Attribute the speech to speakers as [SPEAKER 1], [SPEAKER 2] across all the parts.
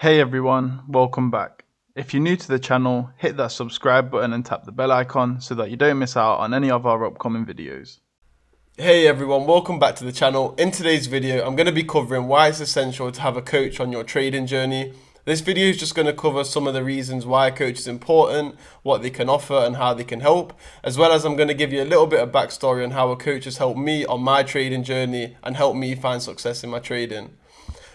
[SPEAKER 1] Hey everyone, welcome back. If you're new to the channel, hit that subscribe button and tap the bell icon so that you don't miss out on any of our upcoming videos.
[SPEAKER 2] Hey everyone, welcome back to the channel. In today's video, I'm going to be covering why it's essential to have a coach on your trading journey. This video is just going to cover some of the reasons why a coach is important, what they can offer and how they can help, as well as I'm going to give you a little bit of backstory on how a coach has helped me on my trading journey and helped me find success in my trading.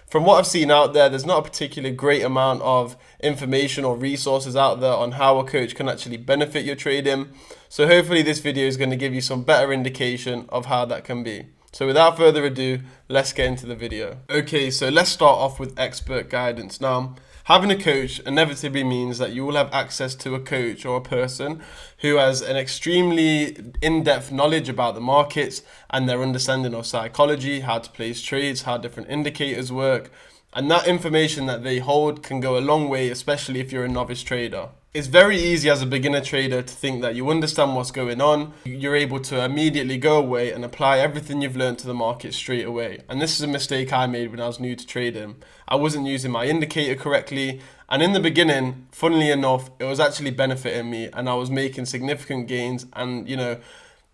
[SPEAKER 2] From what I've seen out there, there's not a particularly great amount of information or resources out there on how a coach can actually benefit your trading. So hopefully this video is going to give you some better indication of how that can be. So without further ado, let's get into the video. Okay, so let's start off with expert guidance. Now, having a coach inevitably means that you will have access to a coach or a person who has an extremely in-depth knowledge about the markets and their understanding of psychology, how to place trades, how different indicators work. And that information that they hold can go a long way, especially if you're a novice trader. It's very easy as a beginner trader to think that you understand what's going on. You're able to immediately go away and apply everything you've learned to the market straight away. And this is a mistake I made when I was new to trading. I wasn't using my indicator correctly. And in the beginning, funnily enough, it was actually benefiting me and I was making significant gains. And,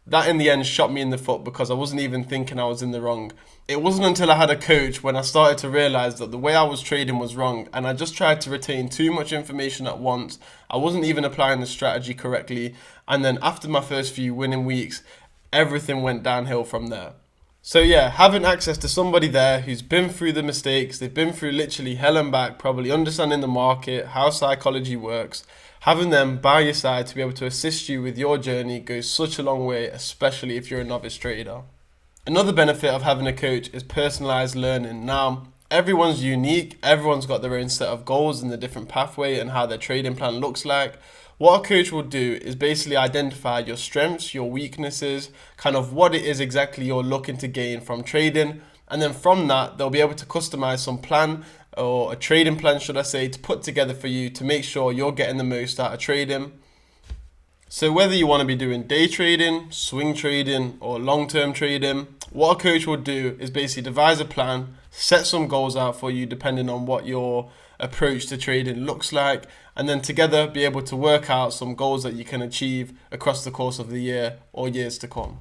[SPEAKER 2] that in the end shot me in the foot because I wasn't even thinking I was in the wrong. It wasn't until I had a coach when I started to realize that the way I was trading was wrong and I just tried to retain too much information at once. I wasn't even applying the strategy correctly. And then after my first few winning weeks, everything went downhill from there. So yeah, having access to somebody there who's been through the mistakes, they've been through literally hell and back, probably understanding the market, how psychology works, having them by your side to be able to assist you with your journey goes such a long way, especially if you're a novice trader. Another benefit of having a coach is personalized learning. Now, everyone's unique, everyone's got their own set of goals and the different pathway and how their trading plan looks like. What a coach will do is basically identify your strengths, your weaknesses, kind of what it is exactly you're looking to gain from trading. And then from that, they'll be able to customize some plan or a trading plan, should I say, to put together for you to make sure you're getting the most out of trading. So whether you want to be doing day trading, swing trading, or long-term trading, what a coach will do is basically devise a plan, set some goals out for you depending on what your approach to trading looks like, and then together be able to work out some goals that you can achieve across the course of the year or years to come.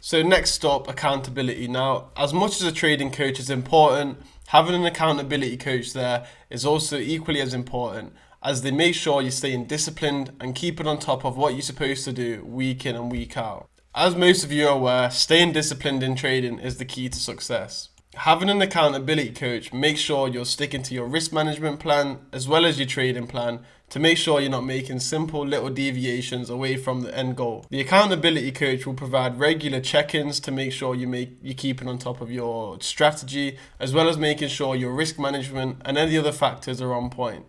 [SPEAKER 2] So next up, accountability. Now, as much as a trading coach is important, having an accountability coach there is also equally as important, as they make sure you're staying disciplined and keeping on top of what you're supposed to do week in and week out. As most of you are aware, staying disciplined in trading is the key to success. Having an accountability coach makes sure you're sticking to your risk management plan as well as your trading plan to make sure you're not making simple little deviations away from the end goal. The accountability coach will provide regular check-ins to make sure you're keeping on top of your strategy as well as making sure your risk management and any other factors are on point.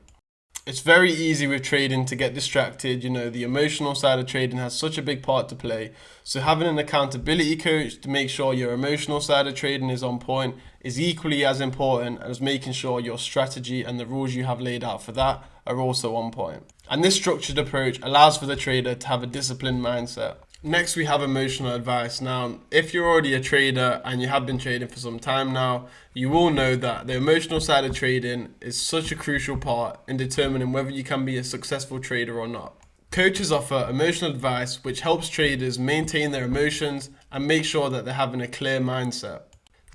[SPEAKER 2] It's very easy with trading to get distracted. The emotional side of trading has such a big part to play. So having an accountability coach to make sure your emotional side of trading is on point is equally as important as making sure your strategy and the rules you have laid out for that are also on point. And this structured approach allows for the trader to have a disciplined mindset. Next, we have emotional advice. Now, if you're already a trader and you have been trading for some time now, you will know that the emotional side of trading is such a crucial part in determining whether you can be a successful trader or not. Coaches offer emotional advice which helps traders maintain their emotions and make sure that they're having a clear mindset.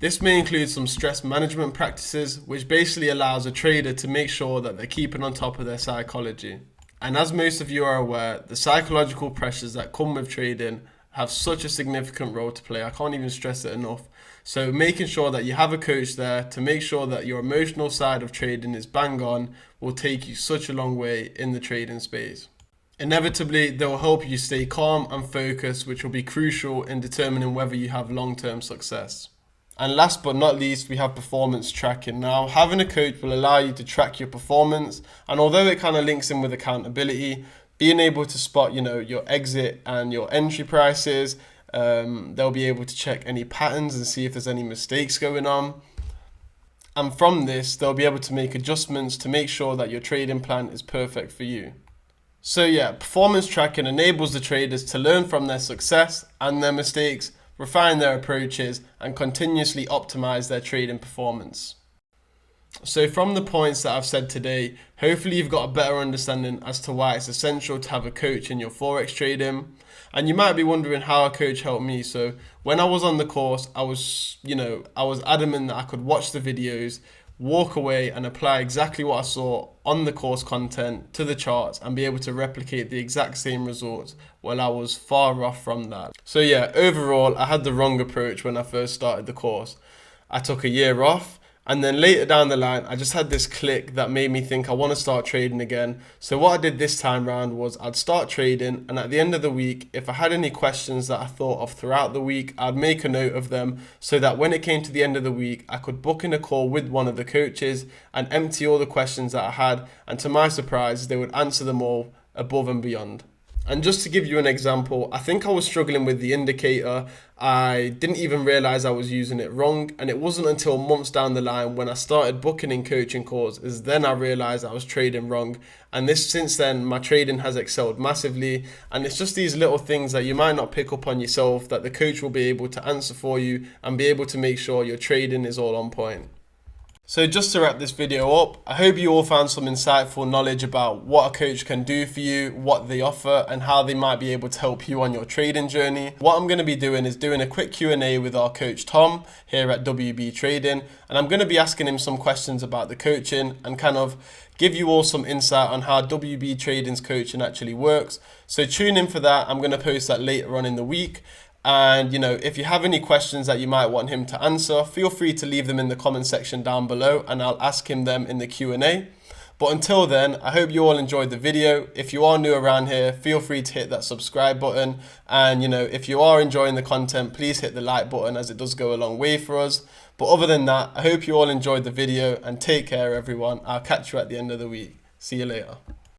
[SPEAKER 2] This may include some stress management practices, which basically allows a trader to make sure that they're keeping on top of their psychology. And as most of you are aware, the psychological pressures that come with trading have such a significant role to play. I can't even stress it enough. So making sure that you have a coach there to make sure that your emotional side of trading is bang on will take you such a long way in the trading space. Inevitably, they will help you stay calm and focused, which will be crucial in determining whether you have long-term success. And last but not least, we have performance tracking. Now, having a coach will allow you to track your performance. And although it kind of links in with accountability, being able to spot, your exit and your entry prices, they'll be able to check any patterns and see if there's any mistakes going on. And from this, they'll be able to make adjustments to make sure that your trading plan is perfect for you. So yeah, performance tracking enables the traders to learn from their success and their mistakes, refine their approaches, and continuously optimize their trading performance. So from the points that I've said today, hopefully you've got a better understanding as to why it's essential to have a coach in your Forex trading. And you might be wondering how a coach helped me. So when I was on the course, I was adamant that I could watch the videos, walk away and apply exactly what I saw on the course content to the charts and be able to replicate the exact same results while I was far off from that. So yeah, overall, I had the wrong approach when I first started the course. I took a year off. And then later down the line, I just had this click that made me think I want to start trading again. So what I did this time round was I'd start trading, and at the end of the week, if I had any questions that I thought of throughout the week, I'd make a note of them so that when it came to the end of the week, I could book in a call with one of the coaches and empty all the questions that I had. And to my surprise, they would answer them all above and beyond. And just to give you an example, I think I was struggling with the indicator. I didn't even realize I was using it wrong. And it wasn't until months down the line when I started booking in coaching calls is then I realized I was trading wrong. And since then, my trading has excelled massively. And it's just these little things that you might not pick up on yourself that the coach will be able to answer for you and be able to make sure your trading is all on point. So just to wrap this video up, I hope you all found some insightful knowledge about what a coach can do for you, what they offer, and how they might be able to help you on your trading journey. What I'm going to be doing is doing a quick Q&A with our coach Tom here at WB Trading, and I'm going to be asking him some questions about the coaching and kind of give you all some insight on how WB Trading's coaching actually works. So tune in for that. I'm going to post that later on in the week. And if you have any questions that you might want him to answer, feel free to leave them in the comment section down below and I'll ask him them in the Q&A. But until then, I hope you all enjoyed the video. If you are new around here, feel free to hit that subscribe button. And if you are enjoying the content, please hit the like button as it does go a long way for us. But other than that, I hope you all enjoyed the video and take care everyone. I'll catch you at the end of the week. See you later.